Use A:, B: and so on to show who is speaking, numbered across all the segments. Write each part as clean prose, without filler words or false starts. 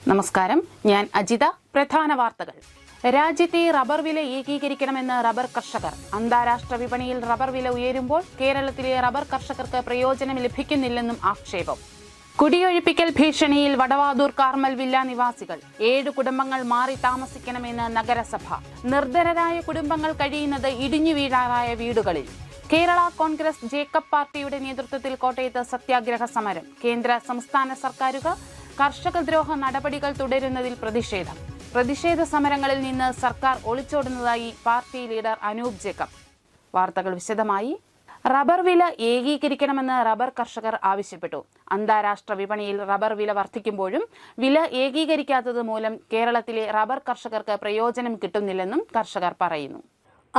A: നമസ്കാരം, ഞാൻ അജിത. പ്രധാന വാർത്തകൾ. രാജ്യത്തെ റബ്ബർ വില ഏകീകരിക്കണമെന്ന് റബ്ബർ കർഷകർ. അന്താരാഷ്ട്ര വിപണിയിൽ റബ്ബർ വില ഉയരുമ്പോൾ കേരളത്തിലെ റബ്ബർ കർഷകർക്ക് പ്രയോജനം ലഭിക്കുന്നില്ലെന്നും ആക്ഷേപം. കുടിയൊഴിപ്പിക്കൽ ഭീഷണിയിൽ വടവാതൂർ കാർമൽ വില്ല നിവാസികൾ. 7 കുടുംബങ്ങൾ മാറി താമസിക്കണമെന്ന് നഗരസഭ. നിർധനരായ കുടുംബങ്ങൾ കഴിയുന്നത് ഇടിഞ്ഞു വീഴാറായ വീടുകളിൽ. കേരള കോൺഗ്രസ് ജേക്കബ് പാർട്ടിയുടെ നേതൃത്വത്തിൽ കോട്ടയത്ത് സത്യാഗ്രഹ സമരം. കേന്ദ്ര സംസ്ഥാന സർക്കാരുകൾ കർഷകദ്രോഹ നടപടികൾ തുടരുന്നതിൽ പ്രതിഷേധം. പ്രതിഷേധ സമരങ്ങളിൽ നിന്ന് സർക്കാർ ഒളിച്ചോടുന്നതായി പാർട്ടി ലീഡർ അനൂപ് ജേക്കബ്. വാർത്തകൾ വിശദമായി. റബ്ബർ വില ഏകീകരിക്കണമെന്ന് റബ്ബർ കർഷകർ ആവശ്യപ്പെട്ടു. അന്താരാഷ്ട്ര വിപണിയിൽ റബ്ബർ വില വർദ്ധിക്കുമ്പോഴും വില ഏകീകരിക്കാത്തത് മൂലം കേരളത്തിലെ റബ്ബർ കർഷകർക്ക് പ്രയോജനം കിട്ടുന്നില്ലെന്നും കർഷകർ പറയുന്നു.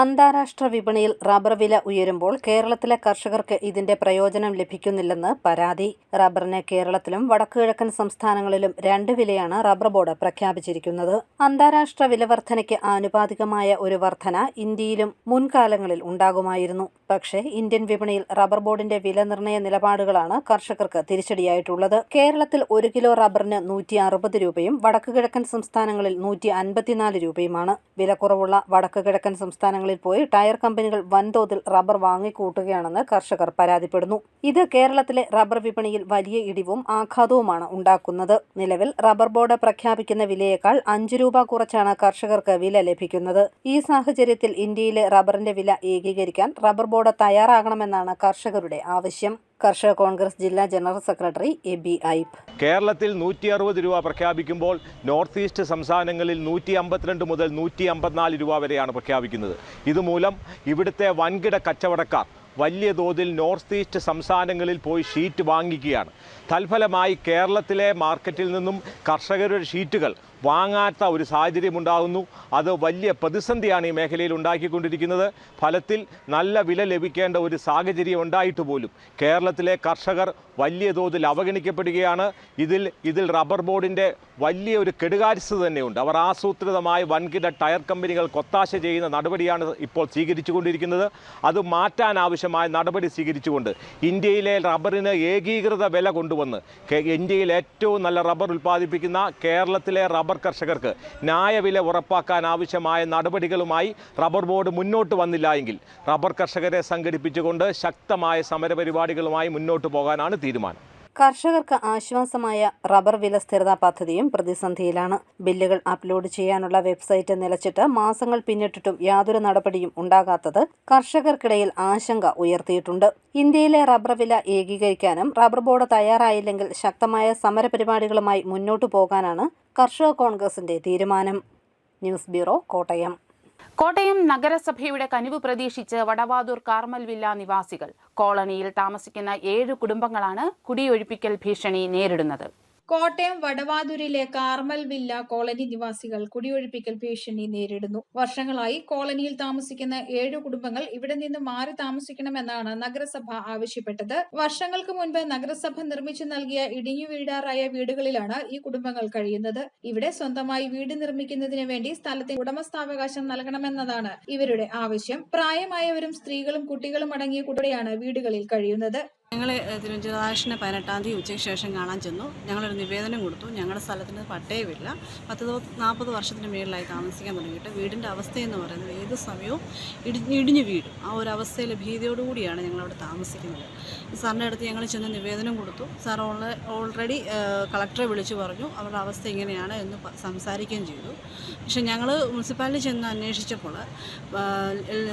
B: അന്താരാഷ്ട്ര വിപണിയിൽ റബ്ബർ വില ഉയരുമ്പോൾ കേരളത്തിലെ കർഷകർക്ക് ഇതിന്റെ പ്രയോജനം ലഭിക്കുന്നില്ലെന്ന് പരാതി. റബ്ബറിന് കേരളത്തിലും വടക്കുകിഴക്കൻ സംസ്ഥാനങ്ങളിലും 2 വിലയാണ് റബ്ബർ ബോർഡ് പ്രഖ്യാപിച്ചിരിക്കുന്നത്. അന്താരാഷ്ട്ര വില വർധനയ്ക്ക് ആനുപാതികമായ ഒരു വർധന ഇന്ത്യയിലും മുൻകാലങ്ങളിൽ ഉണ്ടാകുമായിരുന്നു. പക്ഷേ ഇന്ത്യൻ വിപണിയിൽ റബ്ബർ ബോർഡിന്റെ വില നിർണ്ണയ നിലപാടുകളാണ് കർഷകർക്ക് തിരിച്ചടിയായിട്ടുള്ളത്. കേരളത്തിൽ 1 കിലോ റബ്ബറിന് 160 രൂപയും വടക്കുകിഴക്കൻ സംസ്ഥാനങ്ങളിൽ 154 രൂപയുമാണ്. വില കുറവുള്ള വടക്കുകിഴക്കൻ സംസ്ഥാനങ്ങളിൽ പോയി ടയർ കമ്പനികൾ വൻതോതിൽ റബ്ബർ വാങ്ങിക്കൂട്ടുകയാണെന്ന് കർഷകർ പരാതിപ്പെടുന്നു. ഇത് കേരളത്തിലെ റബ്ബർ വിപണിയിൽ വലിയ ഇടിവും ആഘാതവുമാണ് ഉണ്ടാക്കുന്നത്. നിലവിൽ റബ്ബർ ബോർഡ് പ്രഖ്യാപിക്കുന്ന വിലയേക്കാൾ 5 രൂപ കുറച്ചാണ് കർഷകർക്ക് വില ലഭിക്കുന്നത്. ഈ സാഹചര്യത്തിൽ ഇന്ത്യയിലെ റബ്ബറിന്റെ വില ഏകീകരിക്കാൻ റബ്ബർ ബോർഡ് തയ്യാറാകണമെന്നാണ് കർഷകരുടെ ആവശ്യം. കർഷക കോൺഗ്രസ് ജില്ലാ ജനറൽ സെക്രട്ടറി എബി ഐപ്പ്.
C: കേരളത്തിൽ 160 രൂപ പ്രഖ്യാപിക്കുമ്പോൾ നോർത്ത് ഈസ്റ്റ് സംസ്ഥാനങ്ങളിൽ 152 മുതൽ 154 രൂപ വരെയാണ് പ്രഖ്യാപിക്കുന്നത്. ഇതുമൂലം ഇവിടുത്തെ വൻകിട കച്ചവടക്കാർ വലിയ തോതിൽ നോർത്ത് ഈസ്റ്റ് സംസ്ഥാനങ്ങളിൽ പോയി ഷീറ്റ് വാങ്ങിക്കുകയാണ്. തൽഫലമായി കേരളത്തിലെ മാർക്കറ്റിൽ നിന്നും കർഷകരുടെ ഷീറ്റുകൾ വാങ്ങാത്ത ഒരു സാഹചര്യമുണ്ടാകുന്നു. അത് വലിയ പ്രതിസന്ധിയാണ് ഈ മേഖലയിൽ ഉണ്ടാക്കിക്കൊണ്ടിരിക്കുന്നത്. ഫലത്തിൽ നല്ല വില ലഭിക്കേണ്ട ഒരു സാഹചര്യം ഉണ്ടായിട്ട് പോലും കേരളത്തിലെ കർഷകർ വലിയ തോതിൽ അവഗണിക്കപ്പെടുകയാണ്. ഇതിൽ റബ്ബർ ബോർഡിൻ്റെ വലിയ ഒരു കെടുകാര്യസ്ഥത തന്നെയുണ്ട്. അവർ ആസൂത്രിതമായി വൻകിട ടയർ കമ്പനികൾക്ക് ഒത്താശ ചെയ്യുന്ന നടപടിയാണ് ഇപ്പോൾ സ്വീകരിച്ചുകൊണ്ടിരിക്കുന്നത്. അത് മാറ്റാൻ ആവശ്യമായ നടപടി സ്വീകരിച്ചുകൊണ്ട് ഇന്ത്യയിലെ റബ്ബറിന് ഏകീകൃത വില കൊണ്ടുവന്ന് ഇന്ത്യയിൽ ഏറ്റവും നല്ല റബ്ബർ ഉൽപ്പാദിപ്പിക്കുന്ന കേരളത്തിലെ റബ്ബർ കർഷകർക്ക് ന്യായവില ഉറപ്പാക്കാൻ ആവശ്യമായ നടപടികളുമായി റബ്ബർ ബോർഡ് മുന്നോട്ട് വന്നില്ല എങ്കിൽ റബ്ബർ കർഷകരെ സംഘടിപ്പിച്ചുകൊണ്ട് ശക്തമായ സമരപരിപാടികളുമായി മുന്നോട്ട് പോകാനാണ് തീരുമാനം.
B: കർഷകർക്ക് ആശ്വാസമായ റബ്ബർ വില സ്ഥിരതാ പദ്ധതിയും പ്രതിസന്ധിയിലാണ്. ബില്ലുകൾ അപ്ലോഡ് ചെയ്യാനുള്ള വെബ്സൈറ്റ് നിലച്ചിട്ട് മാസങ്ങൾ പിന്നിട്ടിട്ടും യാതൊരു നടപടിയും ഉണ്ടാകാത്തത് കർഷകർക്കിടയിൽ ആശങ്ക ഉയർത്തിയിട്ടുണ്ട്. ഇന്ത്യയിലെ റബ്ബർ വില ഏകീകരിക്കാനും റബ്ബർ ബോർഡ് തയ്യാറായില്ലെങ്കിൽ ശക്തമായ സമരപരിപാടികളുമായി മുന്നോട്ടു പോകാനാണ് കർഷക കോൺഗ്രസിന്റെ തീരുമാനം. News bureau, Kottayam.
A: കോട്ടയം നഗരസഭയുടെ കനിവ് പ്രതീക്ഷിച്ച് വടവാതൂർ കാർമൽ വില്ല നിവാസികൾ. കോളനിയിൽ താമസിക്കുന്ന 7 കുടുംബങ്ങളാണ് കുടിയൊഴിപ്പിക്കൽ ഭീഷണി നേരിടുന്നത്.
D: കോട്ടയം വടവാതൂരിലെ കാർമൽ വില്ല കോളനി നിവാസികൾ കുടിയൊഴിപ്പിക്കൽ ഭീഷണി നേരിടുന്നു. വർഷങ്ങളായി കോളനിയിൽ താമസിക്കുന്ന 7 കുടുംബങ്ങൾ ഇവിടെ നിന്ന് മാറി താമസിക്കണമെന്നാണ് നഗരസഭ ആവശ്യപ്പെട്ടത്. വർഷങ്ങൾക്ക് മുൻപ് നഗരസഭ നിർമ്മിച്ചു നൽകിയ ഇടിഞ്ഞു വീഴാറായ വീടുകളിലാണ് ഈ കുടുംബങ്ങൾ കഴിയുന്നത്. ഇവിടെ സ്വന്തമായി വീട് നിർമ്മിക്കുന്നതിന് വേണ്ടി സ്ഥലത്തിന് ഉടമസ്ഥാവകാശം നൽകണമെന്നതാണ് ഇവരുടെ ആവശ്യം. പ്രായമായവരും സ്ത്രീകളും കുട്ടികളും അടങ്ങിയ കൂടെയാണ് വീടുകളിൽ കഴിയുന്നത്.
E: ഞങ്ങൾ തിരുവഞ്ചൂരാധാകൃഷ്ണനെ 18-ാം തീയതി ഉച്ചയ്ക്ക് ശേഷം കാണാൻ ചെന്നു. ഞങ്ങളൊരു നിവേദനം കൊടുത്തു. ഞങ്ങളുടെ സ്ഥലത്തിന് പട്ടയമില്ല. 40 വർഷത്തിന് മേളിലായി താമസിക്കാൻ തുടങ്ങിയിട്ട് വീടിൻ്റെ അവസ്ഥയെന്ന് പറയുന്നത് ഏത് സമയവും ഇടിഞ്ഞു വീഴും. ആ ഒരു അവസ്ഥയിൽ ഭീതിയോടുകൂടിയാണ് ഞങ്ങളവിടെ താമസിക്കുന്നത്. സാറിൻ്റെ അടുത്ത് ഞങ്ങൾ ചെന്ന് നിവേദനം കൊടുത്തു. സാർ ഓൾറെഡി കളക്ടറെ വിളിച്ചു പറഞ്ഞു അവരുടെ അവസ്ഥ ഇങ്ങനെയാണ് എന്ന് സംസാരിക്കുകയും ചെയ്തു. പക്ഷേ ഞങ്ങൾ മുനിസിപ്പാലിറ്റി ചെന്ന് അന്വേഷിച്ചപ്പോൾ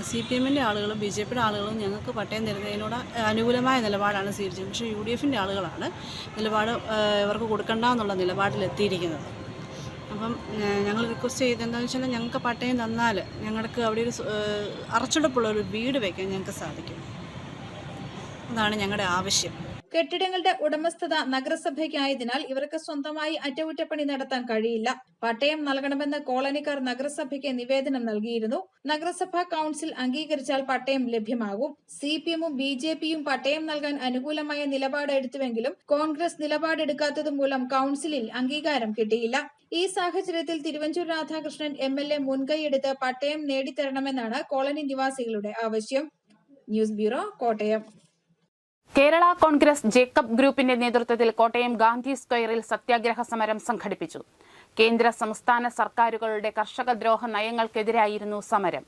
E: CPM-ൻ്റെ ആളുകളും BJP-യുടെ ആളുകളും ഞങ്ങൾക്ക് പട്ടയം തരുന്നതിനോട് അനുകൂലമായ നിലപാടാണ് സ്വീകരിച്ചത്. പക്ഷേ UDF-ൻ്റെ ആളുകളാണ് ഇവർക്ക് കൊടുക്കണ്ട എന്നുള്ള നിലപാടിലെത്തിയിരിക്കുന്നത്. അപ്പം ഞങ്ങൾ റിക്വസ്റ്റ് ചെയ്തെന്താണെന്ന് വെച്ചാൽ ഞങ്ങൾക്ക് പട്ടയം തന്നാൽ ഞങ്ങൾക്ക് അവിടെ ഒരു അറച്ചുടപ്പുള്ള ഒരു വീട് വയ്ക്കാൻ ഞങ്ങൾക്ക് സാധിക്കും. അതാണ് ഞങ്ങളുടെ ആവശ്യം.
D: കെട്ടിടങ്ങളുടെ ഉടമസ്ഥത നഗരസഭയ്ക്കായതിനാൽ ഇവർക്ക് സ്വന്തമായി അറ്റകുറ്റപ്പണി നടത്താൻ കഴിയില്ല. പട്ടയം നൽകണമെന്ന് കോളനിക്കാർ നഗരസഭയ്ക്ക് നിവേദനം നൽകിയിരുന്നു. നഗരസഭാ കൌൺസിൽ അംഗീകരിച്ചാൽ പട്ടയം ലഭ്യമാകും. CPM-ഉം BJP-യും പട്ടയം നൽകാൻ അനുകൂലമായ നിലപാട് എടുത്തുവെങ്കിലും കോൺഗ്രസ് നിലപാടെടുക്കാത്തത് മൂലം കൌൺസിലിൽ അംഗീകാരം കിട്ടിയില്ല. ഈ സാഹചര്യത്തിൽ തിരുവഞ്ചൂർ രാധാകൃഷ്ണൻ MLA മുൻകൈയെടുത്ത് പട്ടയം നേടിത്തരണമെന്നാണ് കോളനി നിവാസികളുടെ ആവശ്യം. News bureau, Kottayam.
A: Kerala Congress Jacob ഗ്രൂപ്പിന്റെ നേതൃത്വത്തിൽ കോട്ടയം ഗാന്ധി സ്ക്വയറിൽ സത്യാഗ്രഹ സമരം സംഘടിപ്പിച്ചു. കേന്ദ്ര സംസ്ഥാന സർക്കാരുകളുടെ കർഷകദ്രോഹ നയങ്ങൾക്കെതിരായിരുന്നു സമരം.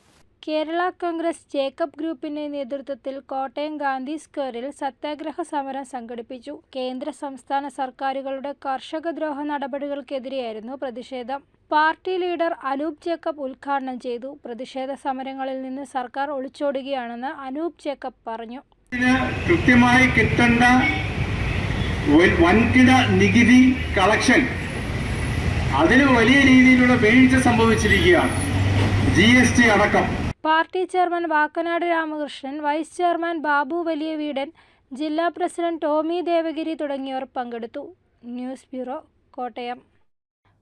F: കേരള കോൺഗ്രസ് ജേക്കബ് ഗ്രൂപ്പിന്റെ നേതൃത്വത്തിൽ കോട്ടയം ഗാന്ധി സ്ക്വയറിൽ സത്യാഗ്രഹ സമരം സംഘടിപ്പിച്ചു. കേന്ദ്ര സംസ്ഥാന സർക്കാരുകളുടെ കർഷകദ്രോഹ നടപടികൾക്കെതിരെയായിരുന്നു പ്രതിഷേധം. പാർട്ടി ലീഡർ അനൂപ് ജേക്കബ് ഉദ്ഘാടനം ചെയ്തു. പ്രതിഷേധ സമരങ്ങളിൽ നിന്ന് സർക്കാർ ഒളിച്ചോടുകയാണെന്ന് അനൂപ് ജേക്കബ് പറഞ്ഞു.
G: കൃത്യമായി കിട്ടേണ്ട വൻകിട നികുതി കളക്ഷൻ അതിന് വലിയ രീതിയിലുള്ള വീഴ്ച സംഭവിച്ചിരിക്കുകയാണ്. GST അടക്കം.
F: Party chairman Vakkanad Ramakrishnan, vice chairman Babu Valiyaveedan, ജില്ലാ പ്രസിഡന്റ് ടോമി ദേവഗിരി തുടങ്ങിയവർ പങ്കെടുത്തു. News bureau, Kottayam.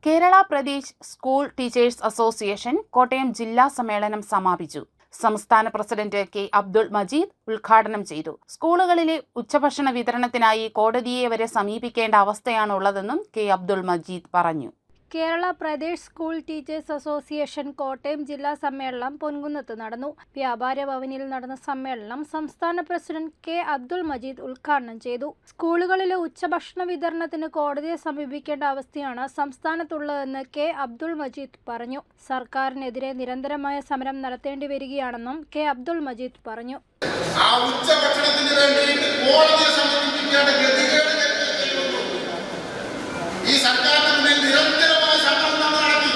A: Kerala Pradesh school teachers association Kottayam ജില്ലാ സമ്മേളനം സമാപിച്ചു. സംസ്ഥാന പ്രസിഡന്റ് കെ അബ്ദുൾ മജീദ് ഉദ്ഘാടനം ചെയ്തു. സ്കൂളുകളിലെ ഉച്ചഭക്ഷണ വിതരണത്തിനായി കോടതിയെ വരെ സമീപിക്കേണ്ട അവസ്ഥയാണുള്ളതെന്നും കെ അബ്ദുൾ മജീദ് പറഞ്ഞു.
F: Kerala Pradesh school teachers association Kottayam ജില്ലാ സമ്മേളനം പൊൻകുന്നത്ത് നടന്നു. വ്യാപാര ഭവനിൽ നടന്ന സമ്മേളനം സംസ്ഥാന പ്രസിഡന്റ് കെ അബ്ദുൾ മജീദ് ഉദ്ഘാടനം ചെയ്തു. സ്കൂളുകളിലെ ഉച്ചഭക്ഷണ വിതരണത്തിന് കോടതിയെ സമീപിക്കേണ്ട അവസ്ഥയാണ് സംസ്ഥാനത്തുള്ളതെന്ന് കെ അബ്ദുൾ മജീദ് പറഞ്ഞു. സർക്കാരിനെതിരെ നിരന്തരമായ സമരം നടത്തേണ്ടി വരികയാണെന്നും കെ അബ്ദുൾ മജീദ് പറഞ്ഞു.
H: ഈ സർക്കാരിന് മുന്നിൽ നിരന്തരമായ സമരം നടത്തി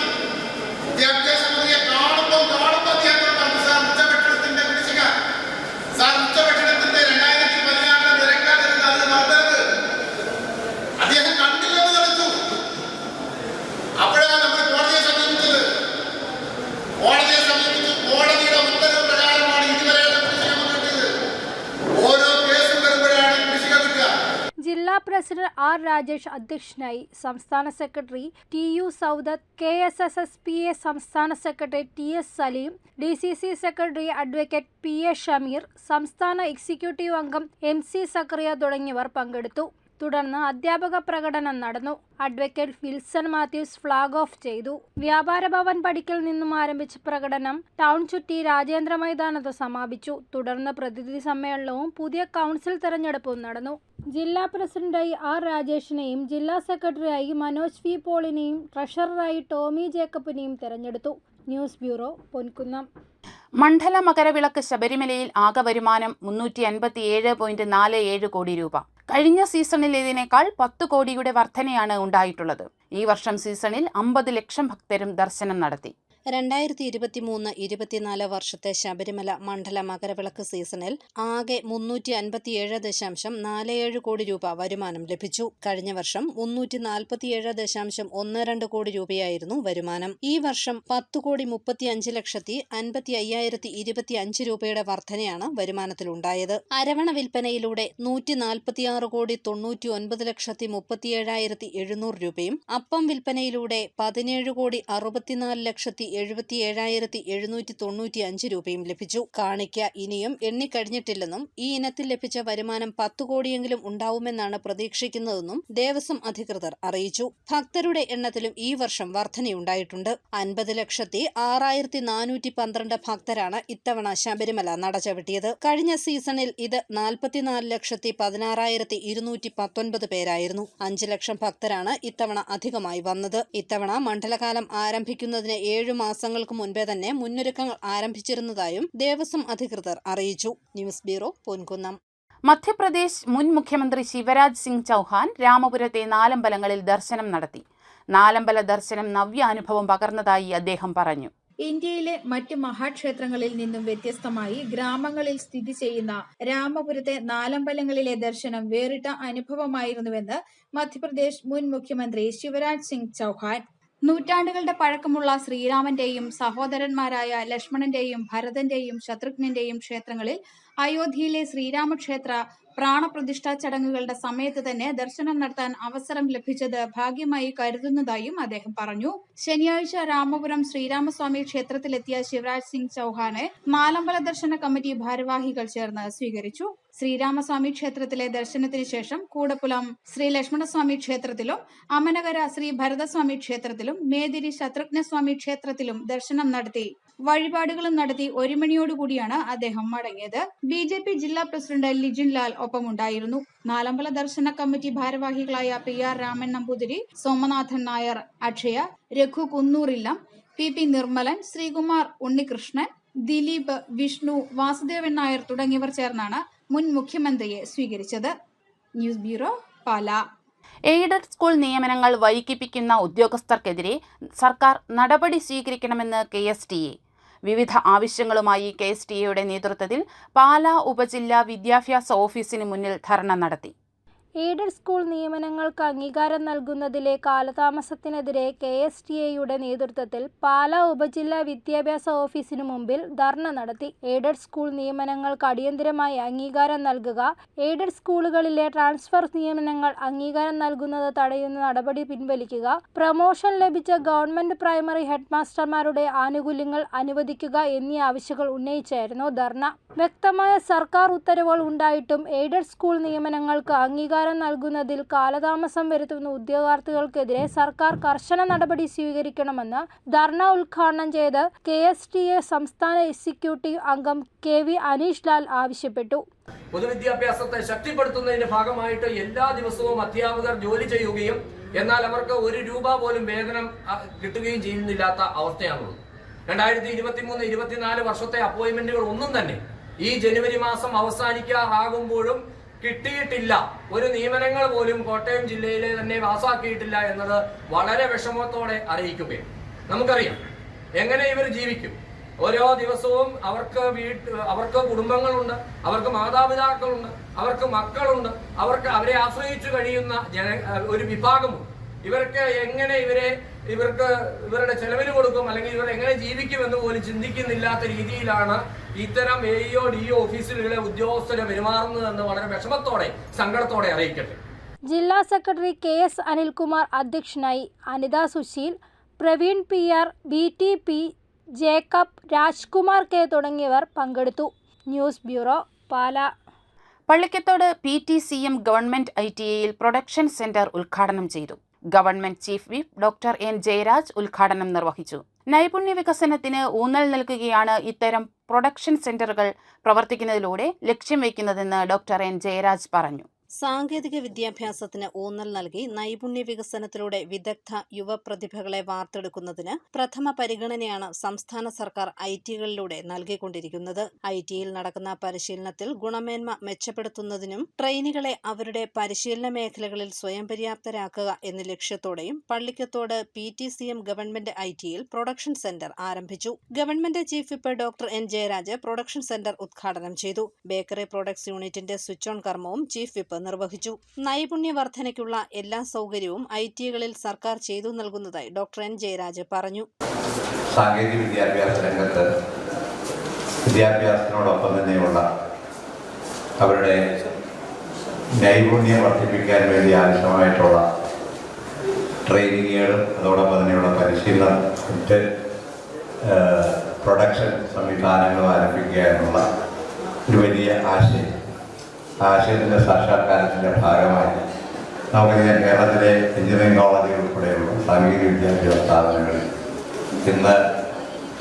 H: വിദ്യാഭ്യാസ മന്ത്രിയെ കാണുമ്പോൾ അധ്യാപകർ പറഞ്ഞു, സാർ ഉച്ചഭക്ഷണത്തിന്റെ കുടിശ്ശിക, സാർ ഉച്ചഭക്ഷണത്തിന്റെ 2016 നിരക്കാതിരുന്ന അതിന് നടന്നത് അദ്ദേഹം കണ്ടില്ലെന്ന് തെളിച്ചു. അപ്പോഴാണ് നമ്മൾ കോടതിയെ സമീപിച്ചത്. കോടതിയുടെ ഉത്തരവ് പ്രകാരമാണ് ഇതുവരെയുള്ള കുടിശ്ശിക കിട്ടിയത്. ഓരോ കേസും വരുമ്പോഴാണ് കുടിശ്ശിക കിട്ടുക.
F: ജില്ലാ പ്രസിഡന്റ് ആർ രാജേഷ് അധ്യക്ഷനായി. സംസ്ഥാന സെക്രട്ടറി TU സൗദത്ത്, KSSSPA സംസ്ഥാന secretary TS Saleem, DCC secretary advocate PA Shameer, സംസ്ഥാന എക്സിക്യൂട്ടീവ് അംഗം MC സക്കറിയ തുടങ്ങിയവർ പങ്കെടുത്തു. തുടർന്ന് അധ്യാപക പ്രകടനം നടന്നു. Advocate Wilson Mathews flag off ചെയ്തു. വ്യാപാര ഭവൻ പടിക്കൽ നിന്നും ആരംഭിച്ച പ്രകടനം ടൗൺ ചുറ്റി രാജേന്ദ്ര മൈതാനത്ത് സമാപിച്ചു. തുടർന്ന് പ്രതിനിധി സമ്മേളനവും പുതിയ കൗൺസിൽ തെരഞ്ഞെടുപ്പും നടന്നു. ജില്ലാ പ്രസിഡന്റായി ആർ രാജേഷിനെയും ജില്ലാ സെക്രട്ടറിയായി മനോജ് V പോളിനെയും ട്രഷററായി ടോമി ജേക്കബിനെയും തെരഞ്ഞെടുത്തു. News bureau, Ponkunnam.
A: മണ്ഡല മകരവിളക്ക് ശബരിമലയിൽ ആകെ വരുമാനം 357.47 കോടി രൂപ. കഴിഞ്ഞ സീസണിൽ ഇതിനേക്കാൾ 10 കോടിയുടെ വർധനയാണ് ഉണ്ടായിട്ടുള്ളത്. ഈ വർഷം സീസണിൽ 50 ലക്ഷം ഭക്തരും ദർശനം നടത്തി.
B: 2023-24 വർഷത്തെ ശബരിമല മണ്ഡല മകരവിളക്ക് സീസണിൽ ആകെ 357.47 കോടി രൂപ വരുമാനം ലഭിച്ചു. കഴിഞ്ഞ വർഷം 347.12 കോടി രൂപയായിരുന്നു വരുമാനം. ഈ വർഷം 10,35,55,025 രൂപയുടെ വർധനയാണ് വരുമാനത്തിലുണ്ടായത്. അരവണ വിൽപ്പനയിലൂടെ 146,99,37,700 രൂപയും, അപ്പം വിൽപ്പനയിലൂടെ 17,64,77,795 രൂപയും ലഭിച്ചു. കാണിക്ക ഇനിയും എണ്ണിക്കഴിഞ്ഞിട്ടില്ലെന്നും ഈ ഇനത്തിൽ ലഭിച്ച വരുമാനം 10 കോടിയെങ്കിലും ഉണ്ടാവുമെന്നാണ് പ്രതീക്ഷിക്കുന്നതെന്നും ദേവസ്വം അധികൃതർ അറിയിച്ചു. ഭക്തരുടെ എണ്ണത്തിലും ഈ വർഷം വർധനയുണ്ടായിട്ടുണ്ട്. 50,06,412 ഭക്തരാണ് ഇത്തവണ ശബരിമല നടചവിട്ടിയത്. കഴിഞ്ഞ സീസണിൽ ഇത് 44,16,219 പേരായിരുന്നു. 5 ലക്ഷം ഭക്തരാണ് ഇത്തവണ അധികമായി വന്നത്. ഇത്തവണ മണ്ഡലകാലം ആരംഭിക്കുന്നതിന് 7 മാസങ്ങൾക്ക് മുൻപേ തന്നെ മുന്നൊരുക്കങ്ങൾ ആരംഭിച്ചിരുന്നതായും ദേവസ്വം അധികൃതർ അറിയിച്ചു. News bureau, Ponkunnam.
A: മധ്യപ്രദേശ് മുൻ മുഖ്യമന്ത്രി ശിവരാജ് സിംഗ് ചൗഹാൻ രാമപുരത്തെ 4 അമ്പലങ്ങളിൽ ദർശനം നടത്തി. 4 അമ്പല ദർശനം നവ്യ അനുഭവം പകർന്നതായി അദ്ദേഹം പറഞ്ഞു.
D: ഇന്ത്യയിലെ മറ്റ് മഹാക്ഷേത്രങ്ങളിൽ നിന്നും വ്യത്യസ്തമായി ഗ്രാമങ്ങളിൽ സ്ഥിതി ചെയ്യുന്ന രാമപുരത്തെ 4 അമ്പലങ്ങളിലെ ദർശനം വേറിട്ട അനുഭവമായിരുന്നുവെന്ന് മധ്യപ്രദേശ് മുൻ മുഖ്യമന്ത്രി ശിവരാജ് സിംഗ് ചൗഹാൻ. നൂറ്റാണ്ടുകളുടെ പഴക്കമുള്ള ശ്രീരാമന്റെയും സഹോദരന്മാരായ ലക്ഷ്മണന്റെയും ഭരതന്റെയും ശത്രുഘ്നന്റെയും ക്ഷേത്രങ്ങളിൽ അയോധ്യയിലെ ശ്രീരാമക്ഷേത്ര പ്രാണപ്രതിഷ്ഠാ ചടങ്ങുകളുടെ സമയത്ത് തന്നെ ദർശനം നടത്താൻ അവസരം ലഭിച്ചത് ഭാഗ്യമായി കരുതുന്നതായും അദ്ദേഹം പറഞ്ഞു. ശനിയാഴ്ച രാമപുരം ശ്രീരാമസ്വാമി ക്ഷേത്രത്തിലെത്തിയ ശിവരാജ് സിംഗ് ചൗഹാനെ 4 അമ്പല ദർശന കമ്മിറ്റി ഭാരവാഹികൾ ചേർന്ന് സ്വീകരിച്ചു. ശ്രീരാമസ്വാമി ക്ഷേത്രത്തിലെ ദർശനത്തിന് ശേഷം കൂടപ്പുലം ശ്രീ ലക്ഷ്മണസ്വാമി ക്ഷേത്രത്തിലും അമനകര ശ്രീ ഭരതസ്വാമി ക്ഷേത്രത്തിലും മേദിരി ശത്രുഘ്നസ്വാമി ക്ഷേത്രത്തിലും ദർശനം നടത്തി വഴിപാടുകളും നടത്തി 1 മണിയോടുകൂടിയാണ് അദ്ദേഹം മടങ്ങിയത്. BJP ജില്ലാ പ്രസിഡന്റ് ലിജിൻ ലാൽ ഒപ്പമുണ്ടായിരുന്നു. നാലമ്പല ദർശന കമ്മിറ്റി ഭാരവാഹികളായ PR രാമൻ നമ്പൂതിരി, സോമനാഥൻ നായർ, അക്ഷയ, രഘു കുന്നൂറില്ലം, PP നിർമ്മലൻ, ശ്രീകുമാർ ഉണ്ണികൃഷ്ണൻ, ദിലീപ്, വിഷ്ണു, വാസുദേവൻ നായർ തുടങ്ങിയവർ ചേർന്നാണ് മുൻ മുഖ്യമന്ത്രിയെ സ്വീകരിച്ചത്. News bureau, Pala.
A: Aided school നിയമനങ്ങൾ വൈകിപ്പിക്കുന്ന ഉദ്യോഗസ്ഥർക്കെതിരെ സർക്കാർ നടപടി സ്വീകരിക്കണമെന്ന് KSTA. വിവിധ ആവശ്യങ്ങളുമായി KSTAയുടെ നേതൃത്വത്തിൽ പാലാ ഉപജില്ലാ വിദ്യാഭ്യാസ ഓഫീസിന് മുന്നിൽ ധർണ നടത്തി.
F: എയ്ഡഡ് സ്കൂൾ നിയമനങ്ങൾക്ക് അംഗീകാരം നൽകുന്നതിലെ കാലതാമസത്തിനെതിരെ KSTA നേതൃത്വത്തിൽ പാലാ ഉപജില്ലാ വിദ്യാഭ്യാസ ഓഫീസിനു മുമ്പിൽ ധർണ നടത്തി. എയ്ഡഡ് സ്കൂൾ നിയമനങ്ങൾക്ക് അടിയന്തരമായി അംഗീകാരം നൽകുക, എയ്ഡഡ് സ്കൂളുകളിലെ ട്രാൻസ്ഫർ നിയമനങ്ങൾ അംഗീകാരം നൽകുന്നത് തടയുന്ന നടപടി പിൻവലിക്കുക, പ്രമോഷൻ ലഭിച്ച ഗവൺമെന്റ് പ്രൈമറി ഹെഡ് മാസ്റ്റർമാരുടെ ആനുകൂല്യങ്ങൾ അനുവദിക്കുക എന്നീ ആവശ്യങ്ങൾ ഉന്നയിച്ചായിരുന്നു ധർണ. വ്യക്തമായ സർക്കാർ ഉത്തരവുകൾ ഉണ്ടായിട്ടും എയ്ഡഡ് സ്കൂൾ നിയമനങ്ങൾക്ക് അംഗീകാരം നൽകുന്നതിൽ കാലതാമസം വരുത്തുന്ന ഉദ്യോഗാർത്ഥികൾക്കെതിരെ സർക്കാർ കർശന നടപടി സ്വീകരിക്കണമെന്ന് ധർണ ഉദ്ഘാടനം ചെയ്ത് KSTA സംസ്ഥാന എക്സിക്യൂട്ടീവ് അംഗം KV അനീഷ് ലാൽ ആവശ്യപ്പെട്ടു.
I: പൊതുവിദ്യാഭ്യാസത്തെ ശക്തിപ്പെടുത്തുന്നതിന്റെ ഭാഗമായിട്ട് എല്ലാ ദിവസവും അധ്യാപകർ ജോലി ചെയ്യുകയും എന്നാൽ അവർക്ക് 1 രൂപ പോലും വേതനം കിട്ടുകയും ചെയ്യുന്നില്ലാത്ത അവസ്ഥയാണുള്ളത്. 2023-24 വർഷത്തെ അപ്പോയിന്റ്മെന്റുകൾ ഒന്നും തന്നെ ഈ ജനുവരി മാസം അവസാനിക്കാറാകുമ്പോഴും കിട്ടിയിട്ടില്ല. ഒരു നിയമനങ്ങൾ പോലും കോട്ടയം ജില്ലയിലെ തന്നെ പാസാക്കിയിട്ടില്ല എന്നത് വളരെ വിഷമത്തോടെ അറിയിക്കുകയും നമുക്കറിയാം എങ്ങനെ ഇവർ ജീവിക്കും. ഓരോ ദിവസവും അവർക്ക് കുടുംബങ്ങളുണ്ട്, അവർക്ക് മാതാപിതാക്കളുണ്ട്, അവർക്ക് മക്കളുണ്ട്, അവരെ ആശ്രയിച്ചു കഴിയുന്ന ഒരു വിഭാഗമുണ്ട്. ഇവർക്ക് എങ്ങനെ ഇവരുടെ ചെലവിന് കൊടുക്കും, അല്ലെങ്കിൽ ഇവർ എങ്ങനെ ജീവിക്കുമെന്ന് പോലും ചിന്തിക്കുന്നില്ലാത്ത രീതിയിലാണ് ഇത്തരം AEO DO ഓഫീസുകളിലെ ഉദ്യോഗസ്ഥരെ പെരുമാറുന്നതെന്ന് വളരെ വിഷമത്തോടെ സങ്കടത്തോടെ അറിയിക്കട്ടെ.
F: ജില്ലാ സെക്രട്ടറി KS അനിൽകുമാർ അധ്യക്ഷനായി. Anitha Sushil, Praveen PR, BTP, Jacob, Rajkumar K തുടങ്ങിയവർ പങ്കെടുത്തു. News bureau, Pala.
A: Pallikkathodu PTCM government ITIയിൽ പ്രൊഡക്ഷൻ സെന്റർ ഉദ്ഘാടനം ചെയ്തു. Government chief whip doctor N Jayaraj ഉദ്ഘാടനം നിർവഹിച്ചു. നൈപുണ്യ വികസനത്തിന് ഊന്നൽ നൽകുകയാണ് ഇത്തരം പ്രൊഡക്ഷൻ സെന്ററുകൾ പ്രവർത്തിക്കുന്നതിലൂടെ ലക്ഷ്യം വയ്ക്കുന്നതെന്ന് ഡോക്ടർ N ജയരാജ് പറഞ്ഞു.
B: സാങ്കേതിക വിദ്യാഭ്യാസത്തിന് ഊന്നൽ നൽകി നൈപുണ്യ വികസനത്തിലൂടെ വിദഗ്ധ യുവപ്രതിഭകളെ വാർത്തെടുക്കുന്നതിന് പ്രഥമ പരിഗണനയാണ് സംസ്ഥാന സർക്കാർ ITകളിലൂടെ നൽകിക്കൊണ്ടിരിക്കുന്നത്. ITയിൽ നടക്കുന്ന പരിശീലനത്തിൽ ഗുണമേന്മ മെച്ചപ്പെടുത്തുന്നതിനും ട്രെയിനികളെ അവരുടെ പരിശീലന മേഖലകളിൽ സ്വയം പര്യാപ്തരാക്കുക എന്ന ലക്ഷ്യത്തോടെയും പള്ളിക്കത്തോട് PTCM ഗവൺമെന്റ് ITയിൽ പ്രൊഡക്ഷൻ സെന്റർ ആരംഭിച്ചു. Government chief whip doctor N Jayaraj production centre ഉദ്ഘാടനം ചെയ്തു. ബേക്കറി പ്രൊഡക്ട്സ് യൂണിറ്റിന്റെ സ്വിച്ച് ഓൺ കർമ്മവും ചീഫ് വിപ്പ് നിർവഹിച്ചു. നൈപുണ്യവർദ്ധനയ്ക്കുള്ള എല്ലാ സൗകര്യവും ITകളിൽ സർക്കാർ ചെയ്തു നൽകുന്നതായി ഡോക്ടർ N ജയരാജ് പറഞ്ഞു.
J: സാങ്കേതിക വിദ്യാഭ്യാസ രംഗത്ത് വിദ്യാഭ്യാസത്തിനോടൊപ്പം തന്നെയുള്ള അവരുടെ നൈപുണ്യം വർദ്ധിപ്പിക്കാൻ വേണ്ടി ആവശ്യമായിട്ടുള്ള ട്രെയിനിങ്ങുകളും അതോടൊപ്പം തന്നെയുള്ള പരിശീലനം, പ്രൊഡക്ഷൻ സംവിധാനങ്ങളും ആരംഭിക്കുക എന്നുള്ള ഒരു വലിയ ആശയത്തിൻ്റെ സാക്ഷാത്കാരത്തിൻ്റെ ഭാഗമായി നമുക്കറിയാം കേരളത്തിലെ എഞ്ചിനീയറിംഗ് കോളേജുകൾ ഉൾപ്പെടെയുള്ള സാങ്കേതിക വിദ്യാഭ്യാസ സ്ഥാപനങ്ങളിൽ ഇന്ന്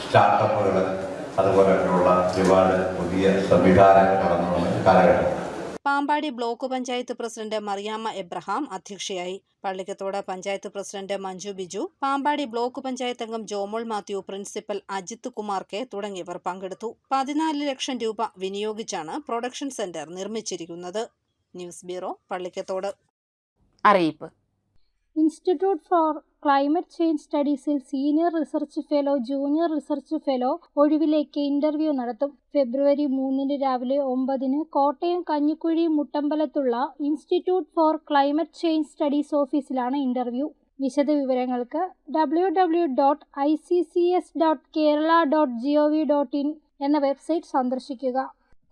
J: സ്റ്റാർട്ടപ്പുകൾ അതുപോലെയുള്ള ഒരുപാട് പുതിയ സംവിധാനങ്ങൾ കടന്നു വന്ന കാലഘട്ടം.
B: Pampady block panchayat president Mariyamma Abraham അധ്യക്ഷയായി. പള്ളിക്കത്തോട് പഞ്ചായത്ത് പ്രസിഡന്റ് മഞ്ജു ബിജു, പാമ്പാടി ബ്ലോക്ക് പഞ്ചായത്ത് അംഗം Jomol Mathew, principal Ajith Kumar K തുടങ്ങിയവർ പങ്കെടുത്തു. 14 ലക്ഷം രൂപ വിനിയോഗിച്ചാണ് പ്രൊഡക്ഷൻ സെന്റർ നിർമ്മിച്ചിരിക്കുന്നത്. News bureau, Pallikkathodu.
A: അറിയിപ്പ്.
F: ഇൻസ്റ്റിറ്റ്യൂട്ട് ഫോർ ക്ലൈമറ്റ് ചേഞ്ച് സ്റ്റഡീസിൽ senior research fellow, junior research fellow ഒഴിവിലേക്ക് ഇന്റർവ്യൂ നടത്തും. ഫെബ്രുവരി 3 രാവിലെ 9 കോട്ടയം കഞ്ഞിക്കുഴി മുട്ടമ്പലത്തുള്ള institute for climate change studies ഓഫീസിലാണ് ഇന്റർവ്യൂ. വിശദവിവരങ്ങൾക്ക് www.iccs.kerala.gov.in എന്ന വെബ്സൈറ്റ് സന്ദർശിക്കുക.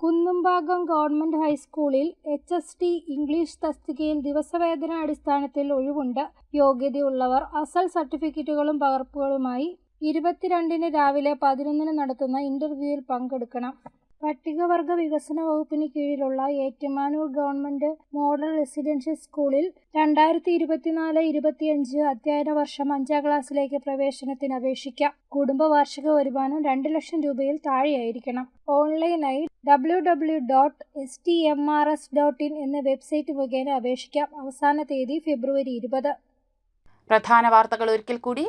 F: കുന്നുംഭാഗം ഗവൺമെന്റ് ഹൈസ്കൂളിൽ HST ഇംഗ്ലീഷ് തസ്തികയിൽ ദിവസവേതന അടിസ്ഥാനത്തിൽ ഒഴിവുണ്ട്. യോഗ്യതയുള്ളവർ അസൽ സർട്ടിഫിക്കറ്റുകളും പകർപ്പുകളുമായി 22 രാവിലെ 11 നടത്തുന്ന ഇന്റർവ്യൂവിൽ പങ്കെടുക്കണം. പട്ടികവർഗ വികസന വകുപ്പിന് കീഴിലുള്ള ഏറ്റുമാനൂർ ഗവൺമെന്റ് മോഡൽ റെസിഡൻഷ്യൽ സ്കൂളിൽ 2024-25 അധ്യയന വർഷം 5ാം ക്ലാസ്സിലേക്ക് പ്രവേശനത്തിന് അപേക്ഷിക്കാം. കുടുംബ വാർഷിക വരുമാനം 2 ലക്ഷം രൂപയിൽ താഴെയായിരിക്കണം. ഓൺലൈനായി www.stmrs.in എന്ന വെബ്സൈറ്റ് മുഖേന അപേക്ഷിക്കാം. അവസാന തീയതി ഫെബ്രുവരി 20.
A: പ്രധാന വാർത്തകൾ ഒരിക്കൽ കൂടി.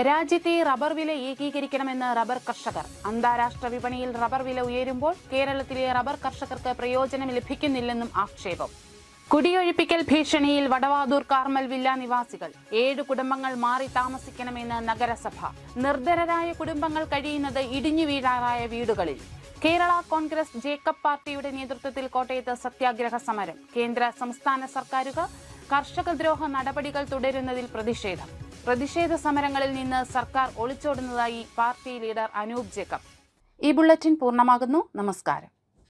A: രാജ്യത്തെ റബ്ബർ വില ഏകീകരിക്കണമെന്ന് റബ്ബർ കർഷകർ. അന്താരാഷ്ട്ര വിപണിയിൽ റബ്ബർ വില ഉയരുമ്പോൾ കേരളത്തിലെ റബ്ബർ കർഷകർക്ക് പ്രയോജനം ലഭിക്കുന്നില്ലെന്നും ആക്ഷേപം. കുടിയൊഴിപ്പിക്കൽ ഭീഷണിയിൽ വടവാതൂർ കാർമൽ വില്ല നിവാസികൾ. 7 കുടുംബങ്ങൾ മാറി താമസിക്കണമെന്ന് നഗരസഭ. നിർധനരായ കുടുംബങ്ങൾ കഴിയുന്നത് ഇടിഞ്ഞു വീഴാറായ വീടുകളിൽ. കേരള കോൺഗ്രസ് ജേക്കബ് പാർട്ടിയുടെ നേതൃത്വത്തിൽ കോട്ടയത്ത് സത്യാഗ്രഹ സമരം. കേന്ദ്ര സംസ്ഥാന സർക്കാരുകൾ കർഷകദ്രോഹ നടപടികൾ തുടരുന്നതിൽ പ്രതിഷേധം. പ്രതിഷേധ സമരങ്ങളിൽ നിന്ന് സർക്കാർ ഒളിച്ചോടുന്നതായി പാർട്ടി ലീഡർ അനൂപ് ജേക്കബ്. ഈ ബുള്ളറ്റിൻ പൂർണ്ണമാകുന്നു. നമസ്കാരം.